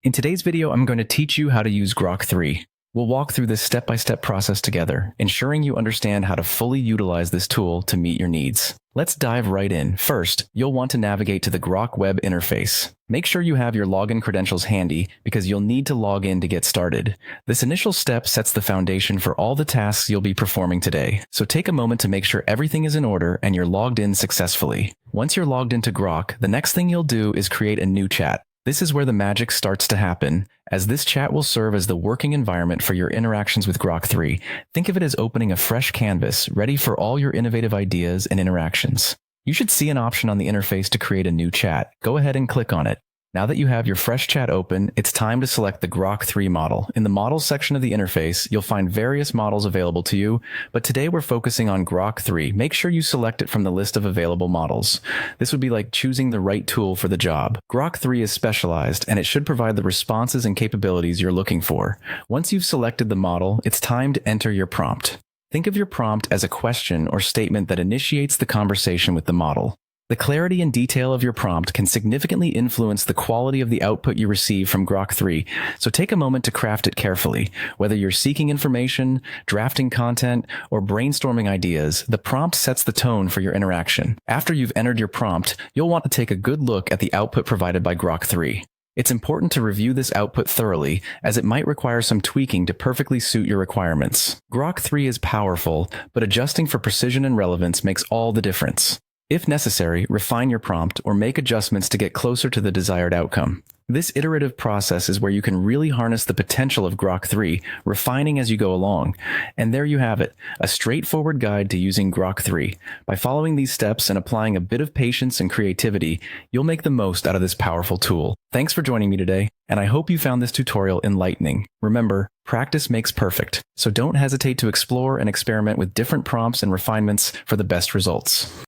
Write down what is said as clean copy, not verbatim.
In today's video, I'm going to teach you how to use Grok 3. We'll walk through this step-by-step process together, ensuring you understand how to fully utilize this tool to meet your needs. Let's dive right in. First, you'll want to navigate to the Grok web interface. Make sure you have your login credentials handy because you'll need to log in to get started. This initial step sets the foundation for all the tasks you'll be performing today. So take a moment to make sure everything is in order and you're logged in successfully. Once you're logged into Grok, the next thing you'll do is create a new chat. This is where the magic starts to happen, as this chat will serve as the working environment for your interactions with Grok 3. Think of it as opening a fresh canvas, ready for all your innovative ideas and interactions. You should see an option on the interface to create a new chat. Go ahead and click on it. Now that you have your fresh chat open, it's time to select the Grok 3 model. In the Models section of the interface, you'll find various models available to you, but today we're focusing on Grok 3. Make sure you select it from the list of available models. This would be like choosing the right tool for the job. Grok 3 is specialized, and it should provide the responses and capabilities you're looking for. Once you've selected the model, it's time to enter your prompt. Think of your prompt as a question or statement that initiates the conversation with the model. The clarity and detail of your prompt can significantly influence the quality of the output you receive from Grok 3, so take a moment to craft it carefully. Whether you're seeking information, drafting content, or brainstorming ideas, the prompt sets the tone for your interaction. After you've entered your prompt, you'll want to take a good look at the output provided by Grok 3. It's important to review this output thoroughly, as it might require some tweaking to perfectly suit your requirements. Grok 3 is powerful, but adjusting for precision and relevance makes all the difference. If necessary, refine your prompt or make adjustments to get closer to the desired outcome. This iterative process is where you can really harness the potential of Grok 3, refining as you go along. And there you have it, a straightforward guide to using Grok 3. By following these steps and applying a bit of patience and creativity, you'll make the most out of this powerful tool. Thanks for joining me today, and I hope you found this tutorial enlightening. Remember, practice makes perfect, so don't hesitate to explore and experiment with different prompts and refinements for the best results.